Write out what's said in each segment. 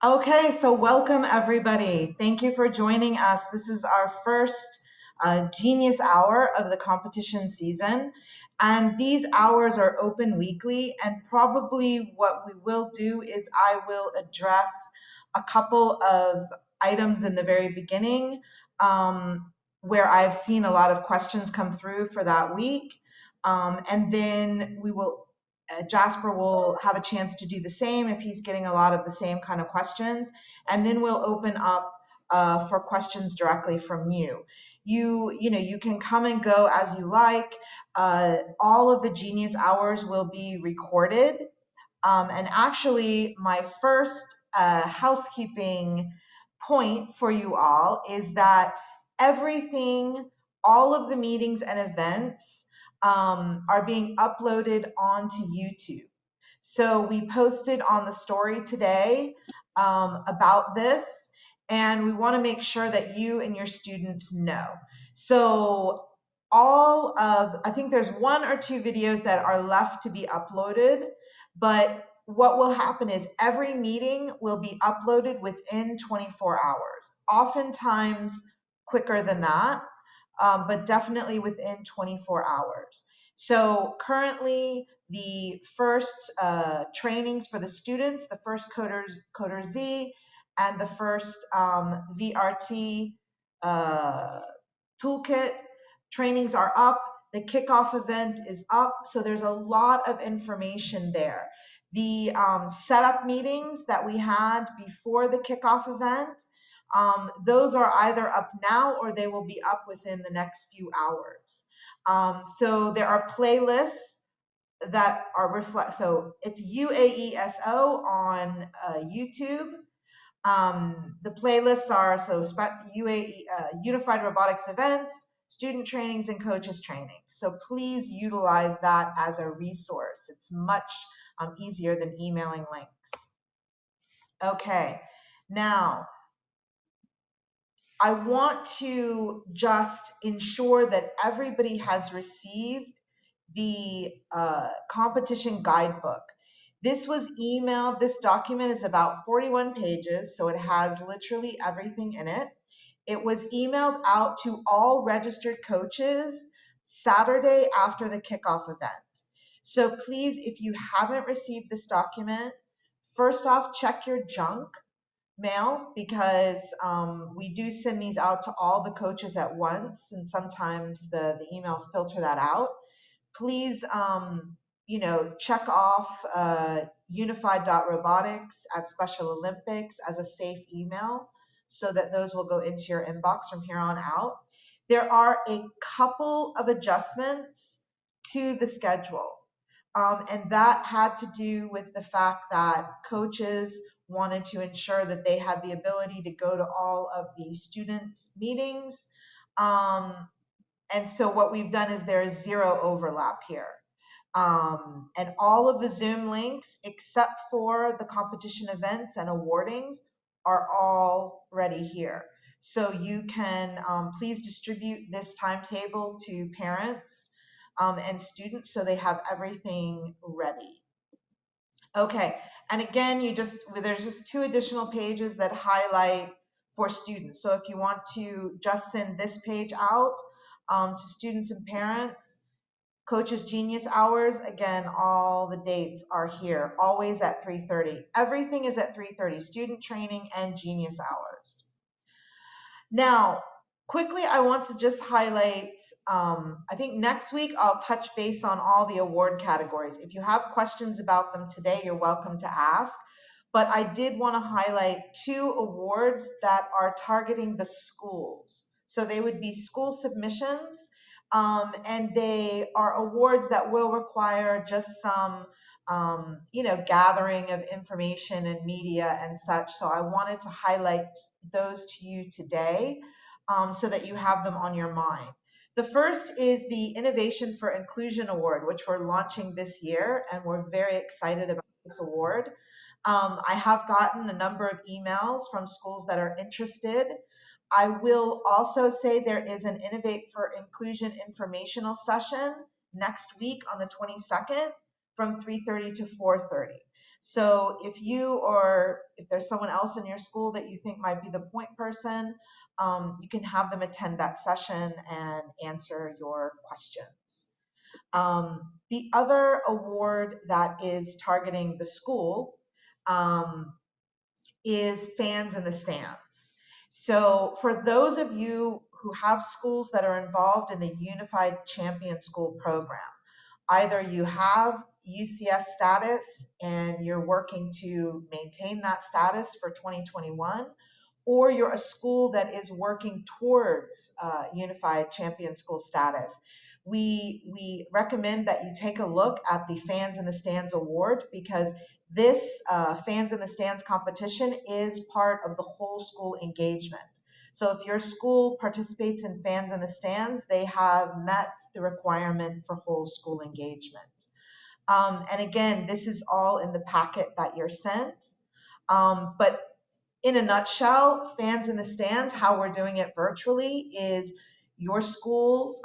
Okay, so welcome everybody. Thank you for joining us. This is our first Genius Hour of the competition season. And these hours are open weekly. And probably what we will do is I will address a couple of items in the very beginning where I've seen a lot of questions come through for that week. And then we will Jasper will have a chance to do the same if he's getting a lot of the same kind of questions. And then we'll open up for questions directly from you. You can come and go as you like. All of the Genius Hours will be recorded. And actually, my first housekeeping point for you all is that everything, all of the meetings and events are being uploaded onto YouTube. So we posted on the story today about this, and we want to make sure that you and your students know. So I think there's one or two videos that are left to be uploaded, but what will happen is every meeting will be uploaded within 24 hours, oftentimes quicker than that, but definitely within 24 hours. So currently, the first trainings for the students, the first Coder Z, and the first VRT toolkit trainings are up. The kickoff event is up. So there's a lot of information there. The setup meetings that we had before the kickoff event, those are either up now or they will be up within the next few hours. So there are playlists that are so it's UAESO on YouTube. The playlists are Unified Robotics events, student trainings, and coaches trainings. So please utilize that as a resource. It's much easier than emailing links. Okay, now I want to just ensure that everybody has received the competition guidebook. This was emailed. This document is about 41 pages, so it has literally everything in it. It was emailed out to all registered coaches Saturday after the kickoff event. So please, if you haven't received this document, first off, check your junk mail because we do send these out to all the coaches at once, and sometimes the emails filter that out. Please, check off unified.robotics at Special Olympics as a safe email so that those will go into your inbox from here on out. There are a couple of adjustments to the schedule. And that had to do with the fact that coaches wanted to ensure that they had the ability to go to all of the student meetings. And so what we've done is there is zero overlap here. And all of the Zoom links, except for the competition events and awardings, are already here. So you can please distribute this timetable to parents and students so they have everything ready. Okay, and again, there's just 2 additional pages that highlight for students. So if you want to just send this page out to students and parents, Coaches Genius Hours, again, all the dates are here, always at 3:30. Everything is at 3:30, student training and Genius Hours. Now, quickly, I want to just highlight, I think next week I'll touch base on all the award categories. If you have questions about them today, you're welcome to ask. But I did want to highlight 2 awards that are targeting the schools. So they would be school submissions, and they are awards that will require just some gathering of information and media and such. So I wanted to highlight those to you today so that you have them on your mind. The first is the Innovation for Inclusion Award, which we're launching this year, and we're very excited about this award. I have gotten a number of emails from schools that are interested. I will also say there is an Innovate for Inclusion informational session next week on the 22nd from 3:30 to 4:30. So if you or if there's someone else in your school that you think might be the point person, you can have them attend that session and answer your questions. The other award that is targeting the school um, is Fans in the Stands. So for those of you who have schools that are involved in the Unified Champion School program, either you have UCS status and you're working to maintain that status for 2021, or you're a school that is working towards Unified Champion School status. We recommend that you take a look at the Fans in the Stands Award, because this Fans in the Stands competition is part of the whole school engagement. So if your school participates in Fans in the Stands, they have met the requirement for whole school engagement. And again, this is all in the packet that you're sent. But in a nutshell, Fans in the Stands, how we're doing it virtually is your school,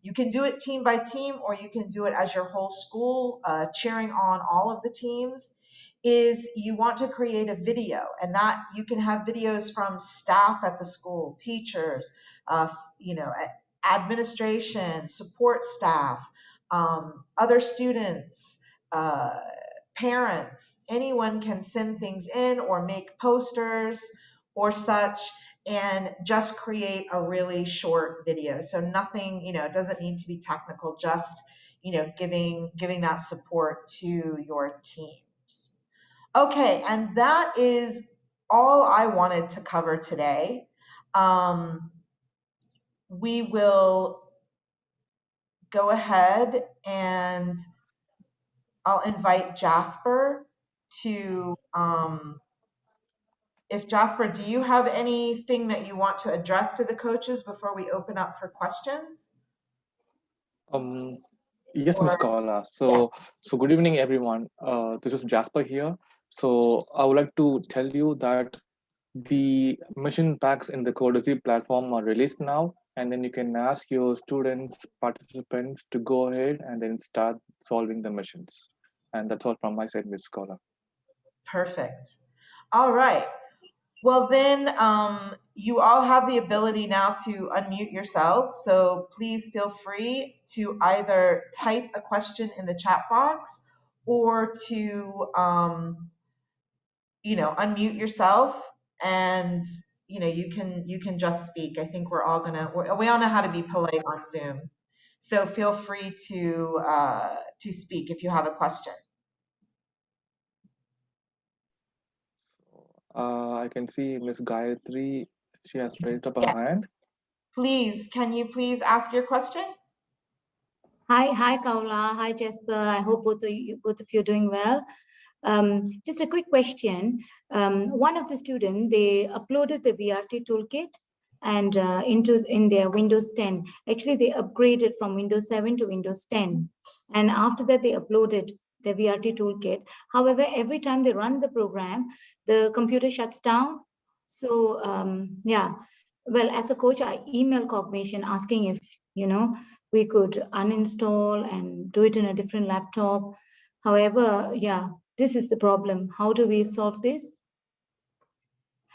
you can do it team by team, or you can do it as your whole school, cheering on all of the teams. Is you want to create a video, and that you can have videos from staff at the school, teachers, you know, administration, support staff, other students, parents. Anyone can send things in or make posters or such, and just create a really short video. So nothing, it doesn't need to be technical, just, giving that support to your teams. Okay, and that is all I wanted to cover today. We will go ahead and I'll invite Jasper to, if Jasper, do you have anything that you want to address to the coaches before we open up for questions? Um, yes, Ms. Or, Kavala. yeah, So good evening, everyone. This is Jasper here. So I would like to tell you that the mission packs in the Codacy platform are released now, and then you can ask your students, participants to go ahead and then start solving the missions. And that's all from my side, Ms. Kavala. perfect. All right. Well, then you all have the ability now to unmute yourselves. So please feel free to either type a question in the chat box or to, unmute yourself, and you can just speak. I think we all know how to be polite on Zoom. So feel free to speak if you have a question. I can see Ms. Gayatri, she has raised up her Yes. hand. Please, can you please ask your question? Hi, Kaula. Hi, Jasper. I hope both of you are doing well. Just a quick question. One of the students, they uploaded the VRT toolkit and in their Windows 10. Actually, they upgraded from Windows 7 to Windows 10. And after that, they uploaded the VRT toolkit. However, every time they run the program, the computer shuts down. So yeah, well, as a coach, I email Cognition asking if, we could uninstall and do it in a different laptop. However, yeah, this is the problem. How do we solve this?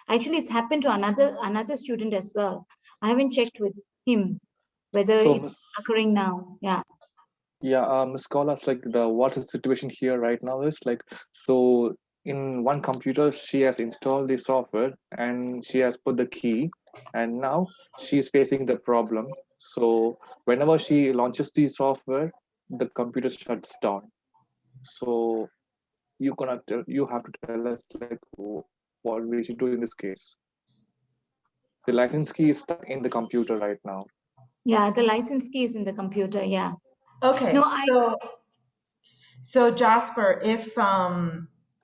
Actually, it's happened to another student as well. I haven't checked with him whether it's occurring now. Yeah. Yeah, Ms. Kavala, like what's the situation here right now is like, so in one computer, she has installed the software and she has put the key, and now she's facing the problem. So whenever she launches the software, the computer shuts down. So you have to tell us like what we should do in this case. The license key is stuck in the computer right now. Yeah, the license key is in the computer. Yeah. Okay. No, So Jasper,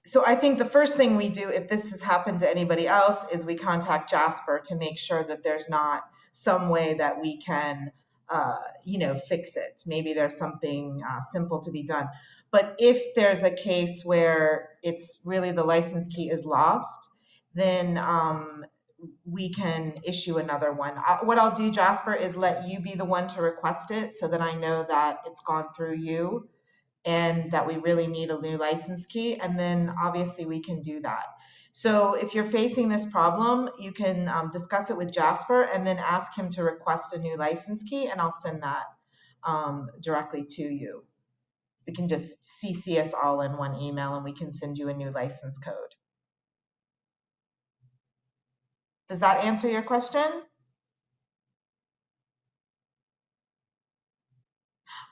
so I think the first thing we do if this has happened to anybody else is we contact Jasper to make sure that there's not some way that we can, fix it. Maybe there's something simple to be done. But if there's a case where it's really the license key is lost, then we can issue another one. What I'll do, Jasper, is let you be the one to request it so that I know that it's gone through you. and that we really need a new license key, and then obviously we can do that. So if you're facing this problem, you can discuss it with Jasper and then ask him to request a new license key, and I'll send that directly to you. We can just CC us all in one email and we can send you a new license code. Does that answer your question?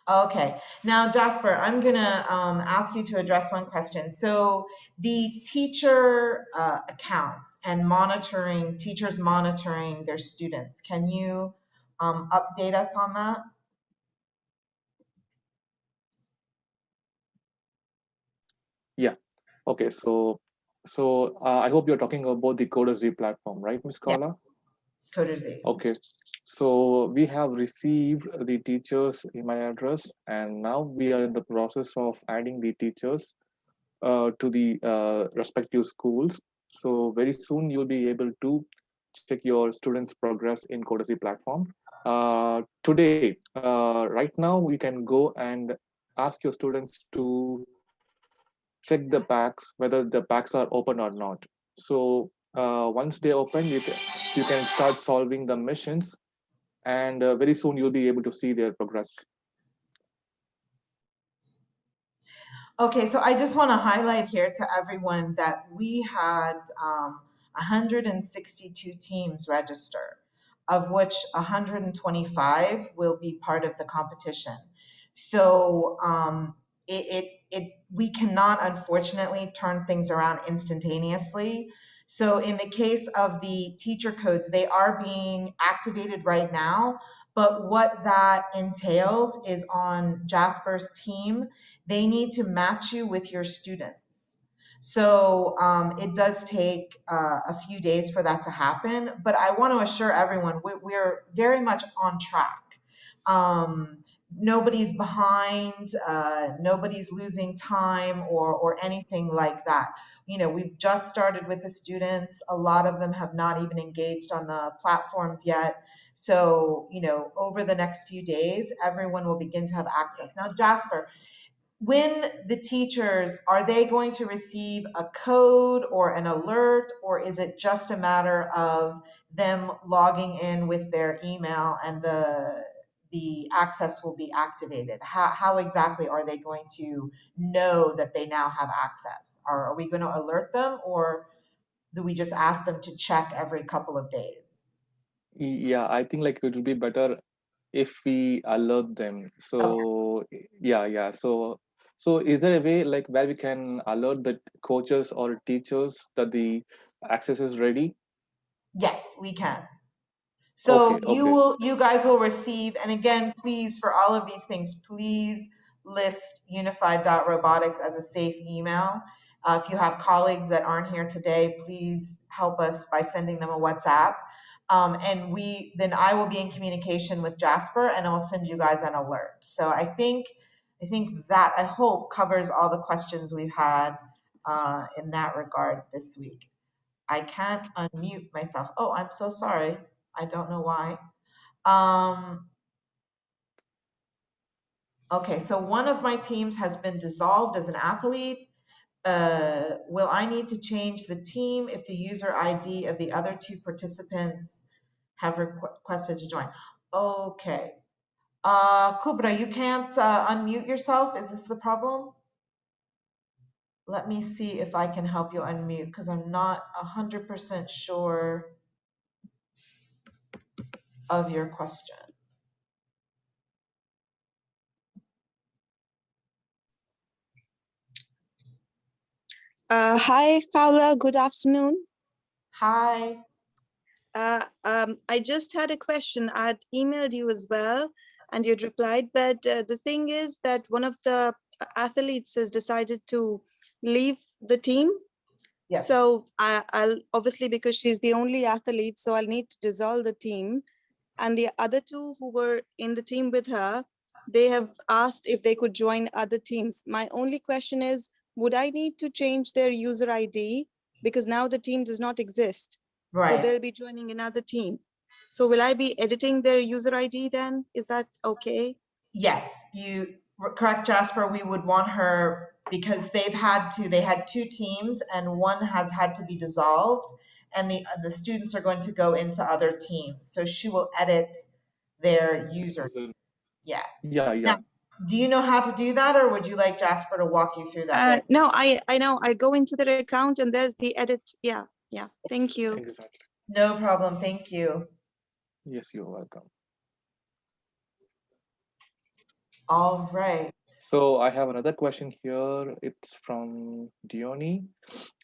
Okay, now Jasper, I'm gonna ask you to address one question. So the teacher accounts and monitoring, teachers monitoring their students, can you update us on that? Yeah. Okay. So I hope you're talking about the Coderz platform, right, Ms. Kala? Yes, Coderz. Okay. So we have received the teachers' email address, and now we are in the process of adding the teachers to the respective schools. So very soon you'll be able to check your students' progress in Coderz platform. Today, right now, you can go and ask your students to check the packs, whether the packs are open or not. So once they open, you can start solving the missions, and very soon you'll be able to see their progress. Okay, so I just want to highlight here to everyone that we had 162 teams register, of which 125 will be part of the competition. So we cannot, unfortunately, turn things around instantaneously. So in the case of the teacher codes, they are being activated right now, but what that entails is on Jasper's team, they need to match you with your students. So it does take a few days for that to happen, but I want to assure everyone we're very much on track. Nobody's behind, nobody's losing time or anything like that. You know, we've just started with the students. A lot of them have not even engaged on the platforms yet. So, you know, over the next few days, everyone will begin to have access. Now, Jasper, when the teachers, are they going to receive a code or an alert, or is it just a matter of them logging in with their email and the access will be activated? How exactly are they going to know that they now have access? Are we going to alert them, or do we just ask them to check every couple of days? Yeah, I think like it would be better if we alert them. So Okay. yeah. So is there a way like where we can alert the coaches or teachers that the access is ready? Yes, we can. Okay, So okay. you guys will receive, and again, please, for all of these things, please list unified.robotics as a safe email. If you have colleagues that aren't here today, please help us by sending them a WhatsApp. And then I will be in communication with Jasper and I will send you guys an alert. So I think that, I hope, covers all the questions we've had in that regard this week. I can't unmute myself. Oh, I'm so sorry. I don't know why. Okay, so one of my teams has been dissolved as an athlete. Will I need to change the team if the user ID of the other two participants have requested to join? Okay. Kubra, you can't unmute yourself. Is this the problem? Let me see if I can help you unmute because I'm not 100% sure of your question. Hi, Paula. Good afternoon. Hi. I just had a question. I had emailed you as well, and you'd replied. But the thing is that one of the athletes has decided to leave the team. Yes. So I'll obviously, because she's the only athlete, so I'll need to dissolve the team. And the other two who were in the team with her, they have asked if they could join other teams. My only question is, would I need to change their user ID? Because now the team does not exist. Right. So they'll be joining another team. So will I be editing their user ID then? Is that okay? Yes, correct, Jasper, we would want her, because they had 2 teams and one has had to be dissolved, and the students are going to go into other teams. So she will edit their user. Yeah. Yeah. Now, do you know how to do that, or would you like Jasper to walk you through that? No, I know. I go into their account and there's the edit. Yeah. Thank you. Exactly. No problem. Thank you. Yes, you're welcome. All right. So I have another question here. It's from Diony.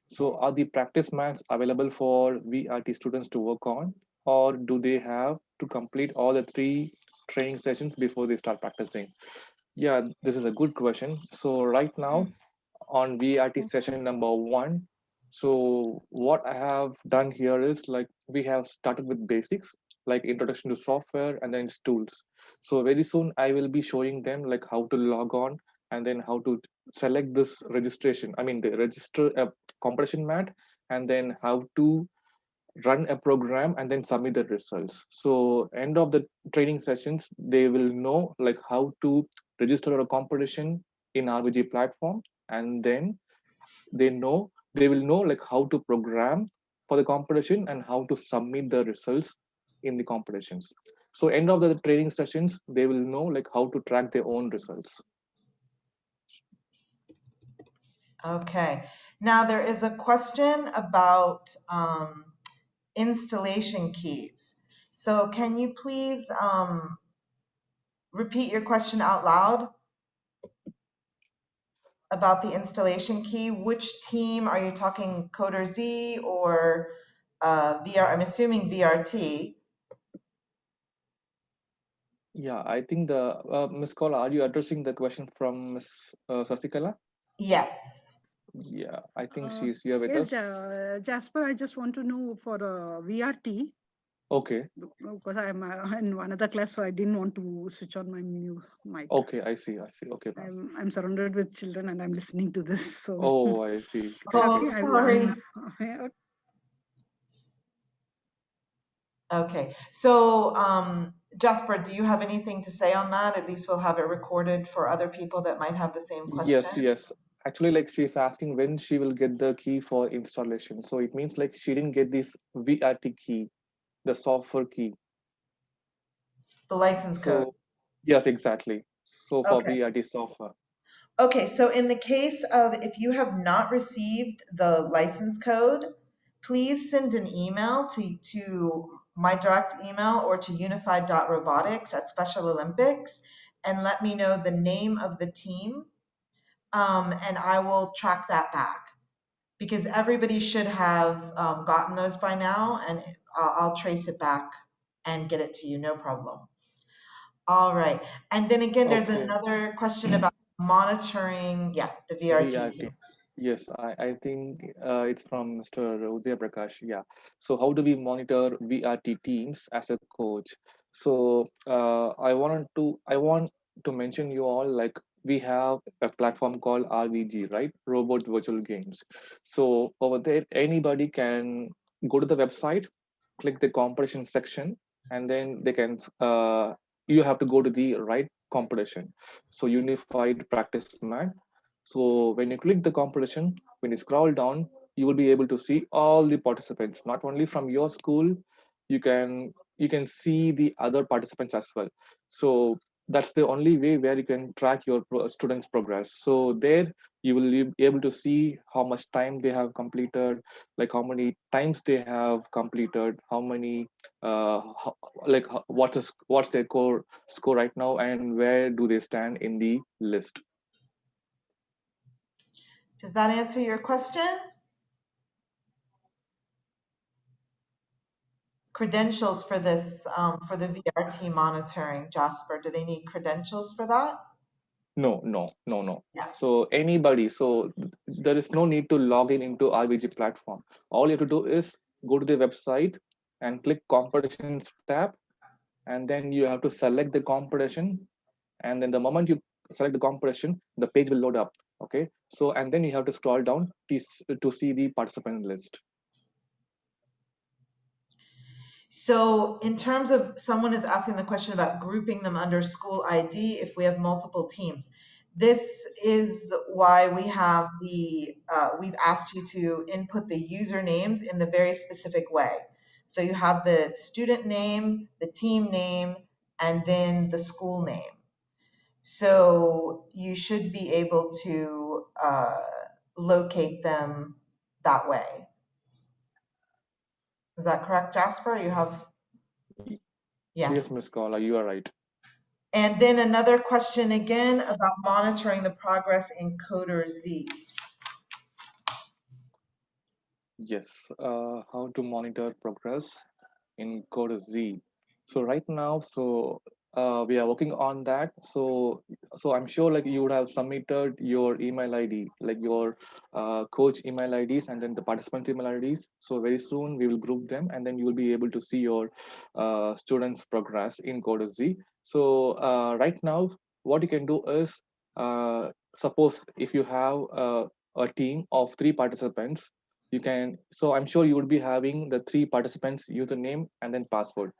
So are the practice mats available for VRT students to work on, or do they have to complete all the 3 training sessions before they start practicing? Yeah, this is a good question. So right now on VRT session number 1, so what I have done here is like we have started with basics like introduction to software and then tools. So very soon I will be showing them like how to log on and then how to select this registration. I mean, they register a compression mat and then how to run a program and then submit the results. So end of the training sessions, they will know like how to register a competition in RVG platform, and then they will know like how to program for the competition and how to submit the results in the competitions. So end of the training sessions, they will know like how to track their own results. Okay. Now there is a question about installation keys. So can you please repeat your question out loud about the installation key? Which team are you talking, Coder Z or VR? I'm assuming VRT. Yeah, I think the Ms. Kola, are you addressing the question from Ms. Sasikala? Yes. Yeah, I think she's here with Yes, us. Jasper, I just want to know for VRT, Okay. because I'm in another class, so I didn't want to switch on my new mic. Okay, I see. Okay. I'm surrounded with children and I'm listening to this. So Oh, I see. Oh, Okay. sorry. Okay. So, Jasper, do you have anything to say on that? At least we'll have it recorded for other people that might have the same question. Yes. Actually, like she's asking when she will get the key for installation. So it means like she didn't get this VRT key, the software key. The license code. So yes, exactly. So for Okay. VRT software. Okay, so in the case of if you have not received the license code, please send an email to my direct email or to Unified.Robotics at Special Olympics and let me know the name of the team, and I will track that back because everybody should have gotten those by now, and I'll trace it back and get it to you, no problem. All right. And then again, there's Okay. another question about monitoring, the VRT VRT. teams. Yes, I think it's from Mr. Udaya Prakash. Yeah. So how do we monitor VRT teams as a coach? So I want to mention you all like we have a platform called RVG, right? Robot Virtual Games. So over there, anybody can go to the website, click the competition section, and then they can you have to go to the right competition. So unified practice mat. So when you click the competition, when you scroll down, you will be able to see all the participants, not only from your school, you can see the other participants as well. So that's the only way where you can track your students' progress. So there you will be able to see how much time they have completed, like how many times they have completed, how many, what's their core score right now, and where do they stand in the list. Does that answer your question? Credentials for this, for the VRT monitoring, Jasper, do they need credentials for that? No. Yeah. So anybody, so there is no need to log in into RVG platform. All you have to do is go to the website and click competitions tab, and then you have to select the competition. And then the moment you select the competition, the page will load up. Okay. So, and then you have to scroll down to see the participant list. So in terms of, someone is asking the question about grouping them under school ID if we have multiple teams. This is why we have we've asked you to input the usernames in the very specific way. So you have the student name, the team name, and then the school name. So you should be able to locate them that way. Is that correct, Jasper? You have, yeah. Yes, Ms. Kaula, you are right. And then another question again about monitoring the progress in Coder Z. Yes, how to monitor progress in Code Z. So right now, we are working on that. So I'm sure like you would have submitted your email ID, like your coach email IDs and then the participant email IDs. So very soon we will group them and then you will be able to see your students' progress in Code Z. So right now, what you can do is, suppose if you have a team of 3 participants, you can, so I'm sure you would be having the 3 participants username and then password.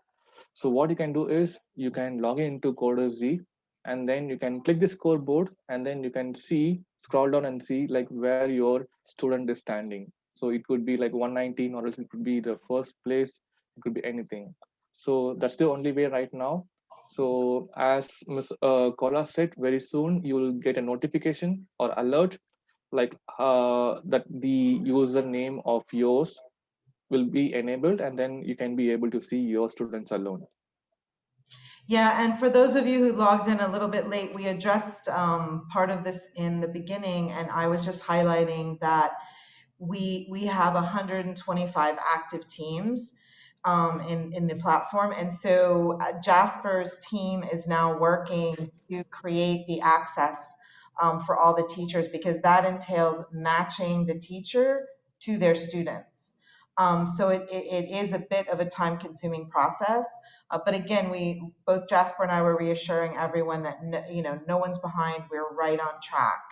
So what you can do is you can log into Coder Z and then you can click the scoreboard and then you can see, scroll down and see like where your student is standing. So it could be like 119 or else it could be the first place, it could be anything. So that's the only way right now. So as Ms. Kola said, very soon you will get a notification or alert like that the username of yours will be enabled and then you can be able to see your students alone. Yeah, and for those of you who logged in a little bit late, we addressed part of this in the beginning, and I was just highlighting that we have 125 active teams in the platform. And so Jasper's team is now working to create the access for all the teachers, because that entails matching the teacher to their students. So it is a bit of a time consuming process. But again, both Jasper and I were reassuring everyone that no one's behind, we're right on track.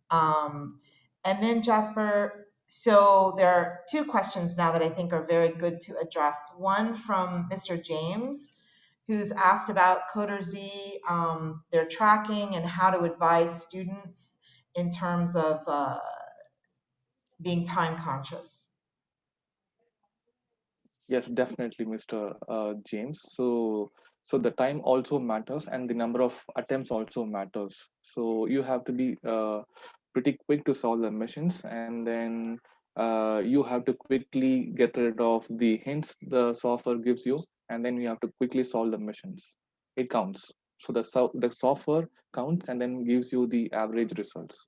And then Jasper, so there are 2 questions now that I think are very good to address. One from Mr. James, who's asked about Coder Z, their tracking and how to advise students in terms of being time conscious. Yes, definitely, Mr. James. So the time also matters and the number of attempts also matters. So you have to be pretty quick to solve the missions, and then you have to quickly get rid of the hints the software gives you, and then you have to quickly solve the missions. It counts. So the software counts and then gives you the average results.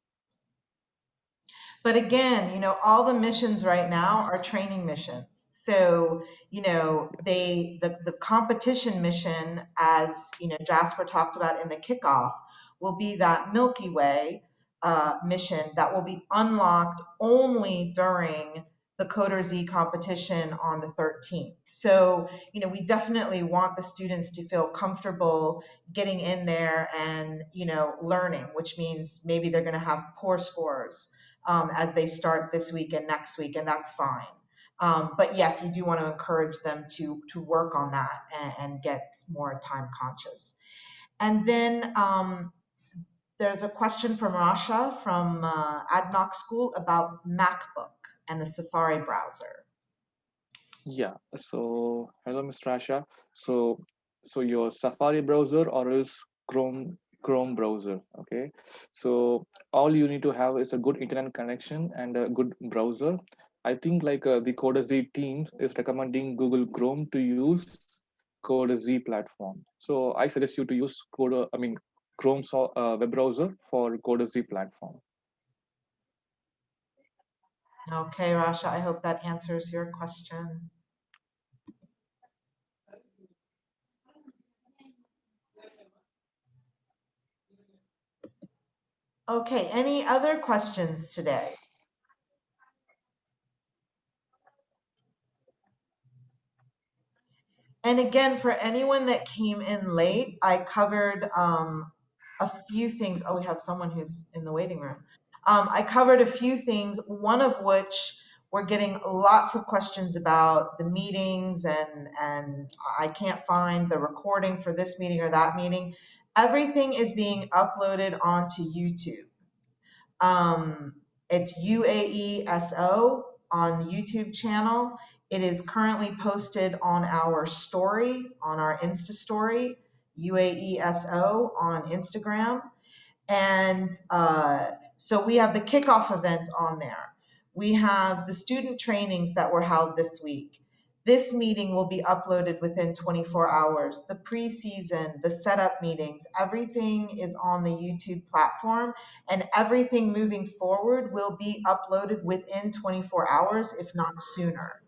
But again, all the missions right now are training missions. So, the competition mission, as Jasper talked about in the kickoff, will be that Milky Way mission that will be unlocked only during the Coder Z competition on the 13th. So, we definitely want the students to feel comfortable getting in there and, learning, which means maybe they're going to have poor scores as they start this week and next week, and that's fine. But yes, we do want to encourage them to work on that and get more time conscious. And then there's a question from Rasha from Adnock School about Macbook and the Safari browser. Yeah. So hello, Ms. Rasha. So your Safari browser or else Chrome browser. Okay. So all you need to have is a good internet connection and a good browser. I think like the Coder Z teams is recommending Google Chrome to use Coder Z platform. So I suggest you to use Chrome web browser for Coder Z platform. Okay, Rasha, I hope that answers your question. Okay, any other questions today? And again, for anyone that came in late, I covered a few things. Oh, we have someone who's in the waiting room. I covered a few things, one of which we're getting lots of questions about the meetings and I can't find the recording for this meeting or that meeting. Everything is being uploaded onto YouTube. It's UAESO on the YouTube channel. It is currently posted on our story, on our Insta story, UAESO on Instagram. And so we have the kickoff event on there. We have the student trainings that were held this week. This meeting will be uploaded within 24 hours. The preseason, the setup meetings, everything is on the YouTube platform, and everything moving forward will be uploaded within 24 hours, if not sooner.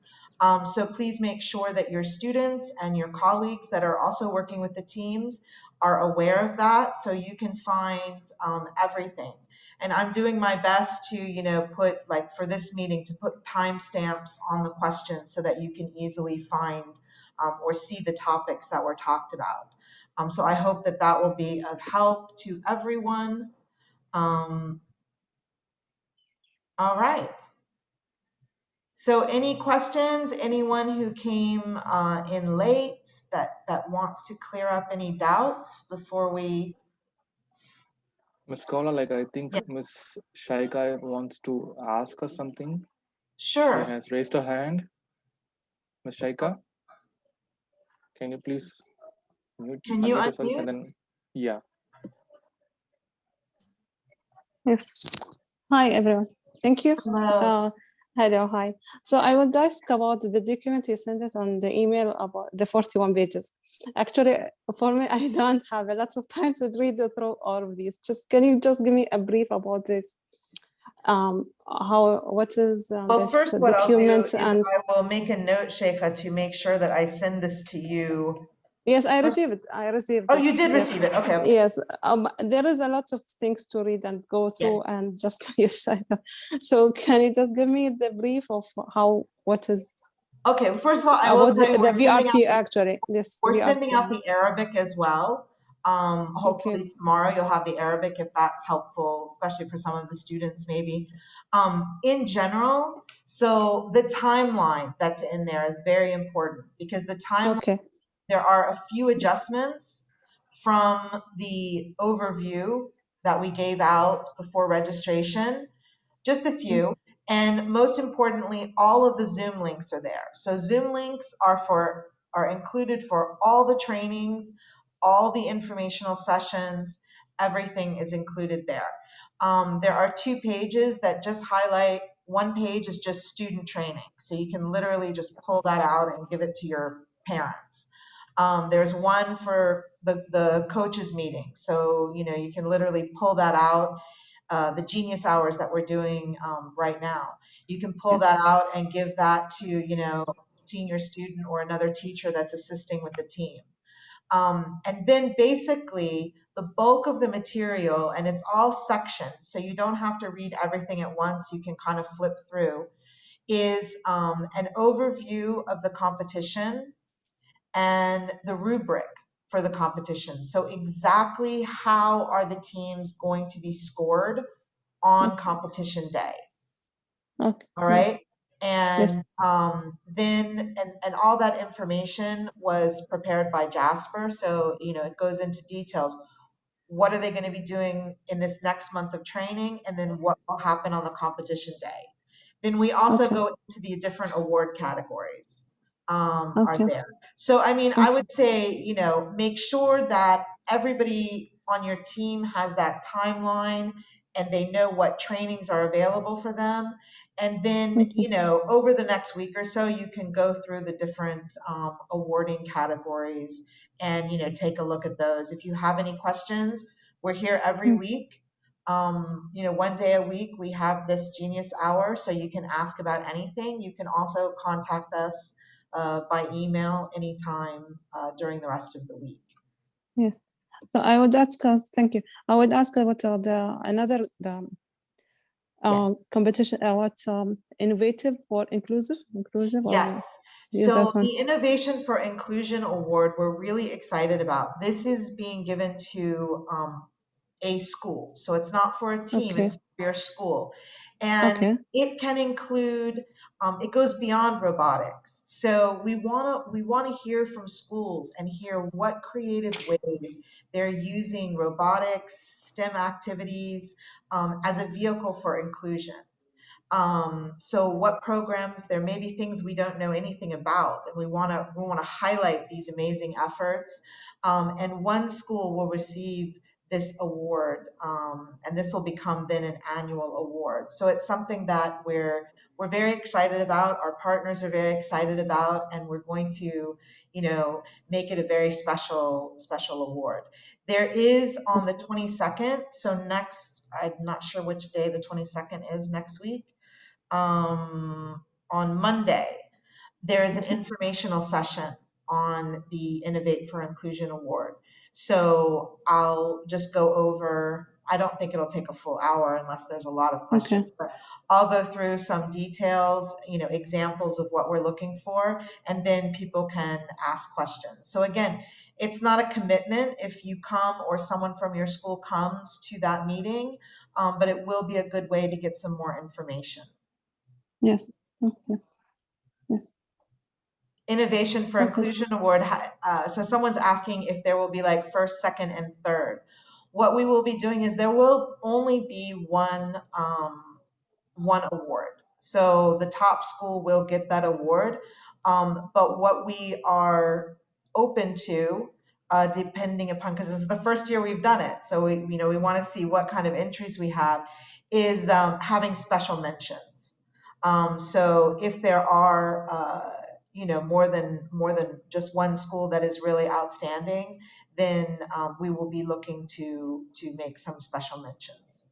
So please make sure that your students and your colleagues that are also working with the teams are aware of that, so you can find everything. And I'm doing my best to, you know, put, like for this meeting, to put timestamps on the questions so that you can easily find or see the topics that were talked about. So I hope that that will be of help to everyone. All right. So any questions? Anyone who came in late that wants to clear up any doubts before we? Miss Kaula, like I think Yeah. Miss Shaika wants to ask us something. Sure. She has raised her hand. Miss Shaika, can you please Can you unmute yourself unmute? and then, yeah. Yes. Hi, everyone. Thank you. Hello. Hello, hi. So I would ask about the document you sent it on the email about the 41 pages. Actually, for me, I don't have a lot of time to read through all of these. Can you just give me a brief about this? What is Well, this first what I'll do document? is And I will make a note, Sheikha, to make sure that I send this to you. yes, I First- received it. I received Oh, it. you did Yes. receive it. Okay. Okay. Yes, there is a lot of things to read and go through, Yes. and just yes. So can you just give me the brief of what is Okay. First of all, I will about tell you the we're sending out VRT actually? Yes, we're VRT. sending out the Arabic as well. Hopefully Okay. tomorrow you'll have the Arabic if that's helpful, especially for some of the students maybe. In general, so the timeline that's in there is very important because the timeline, Okay. there are a few adjustments from the overview that we gave out before registration, just a few. And most importantly, all of the Zoom links are there. So Zoom links are included for all the trainings, all the informational sessions, everything is included there. There are 2 pages that just highlight, one page is just student training. So you can literally just pull that out and give it to your parents. There's one for the coaches meeting. So, you know, you can literally pull that out. The Genius Hours that we're doing right now. You can pull that out and give that to, you know, senior student or another teacher that's assisting with the team. And then basically the bulk of the material, and it's all sectioned, so you don't have to read everything at once, you can kind of flip through, is an overview of the competition and the rubric for the competition. So exactly how are the teams going to be scored on competition day? Okay. All right. Yes. And then all that information was prepared by Jasper. So, you know, it goes into details. What are they going to be doing in this next month of training? And then what will happen on the competition day? Then we also go into the different award categories are there. So, I mean, I would say, you know, make sure that everybody on your team has that timeline and they know what trainings are available for them. And then, you know, over the next week or so, you can go through the different awarding categories and, you know, take a look at those. If you have any questions, we're here every week. You know, one day a week, we have this Genius Hour, so you can ask about anything. You can also contact us by email anytime during the rest of the week. Yes. So I would ask, thank you. I would ask about competition, what's innovative for inclusive? Yes. Yes, So that's one. the Innovation for Inclusion Award, we're really excited about. This is being given to a school. So it's not for a team, it's for your school. And it can include it goes beyond robotics. So we want to hear from schools and hear what creative ways they're using robotics, STEM activities as a vehicle for inclusion. So what programs, there may be things we don't know anything about, and we want to highlight these amazing efforts. And one school will receive this award, and this will become then an annual award. So it's something that we're very excited about. Our partners are very excited about, and we're going to, make it a very special award. There is on the 22nd, so next, I'm not sure which day the 22nd is next week. On Monday, there is an informational session on the Innovate for Inclusion Award. So I'll just go over, I don't think it'll take a full hour unless there's a lot of questions, but I'll go through some details, examples of what we're looking for, and then people can ask questions. So again, it's not a commitment if you come or someone from your school comes to that meeting, but it will be a good way to get some more information. Yes. Okay. Yes. Innovation for Inclusion Award. So someone's asking if there will be like first, second, and third. What we will be doing is there will only be one award. So the top school will get that award. But what we are open to, depending upon, because this is the first year we've done it, so we want to see what kind of entries we have, is having special mentions. So if there are more than just one school that is really outstanding, then we will be looking to make some special mentions.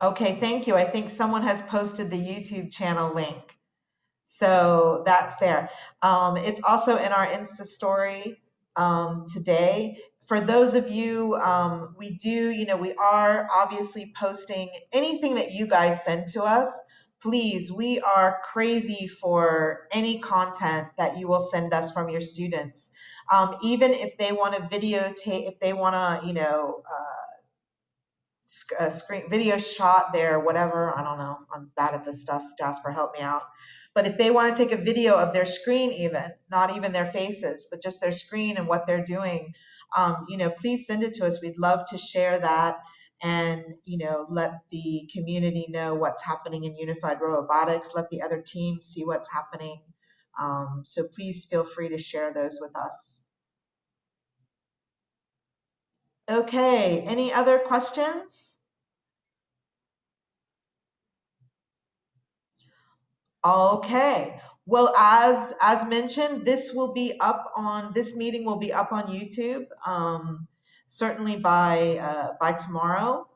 Okay, thank you. I think someone has posted the YouTube channel link. So that's there. It's also in our Insta story today. For those of you, we are obviously posting anything that you guys send to us. Please, we are crazy for any content that you will send us from your students. Even if they want to videotape, if they want to, screen video shot there, whatever, I don't know, I'm bad at this stuff, Jasper, help me out. But if they want to take a video of their screen, even not even their faces, but just their screen and what they're doing, please send it to us. We'd love to share that and let the community know what's happening in Unified Robotics, let the other teams see what's happening. So please feel free to share those with us. Okay, any other questions? Okay. Well, as mentioned, this meeting will be up on YouTube, certainly by tomorrow.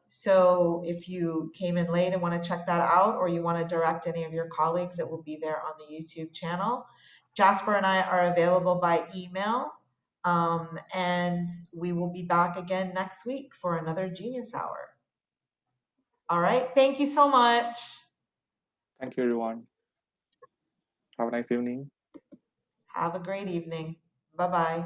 So if you came in late and want to check that out, or you want to direct any of your colleagues, it will be there on the YouTube channel. Jasper and I are available by email, and we will be back again next week for another Genius Hour. All right. Thank you so much. Thank you, everyone. Have a nice evening. Have a great evening. Bye-bye.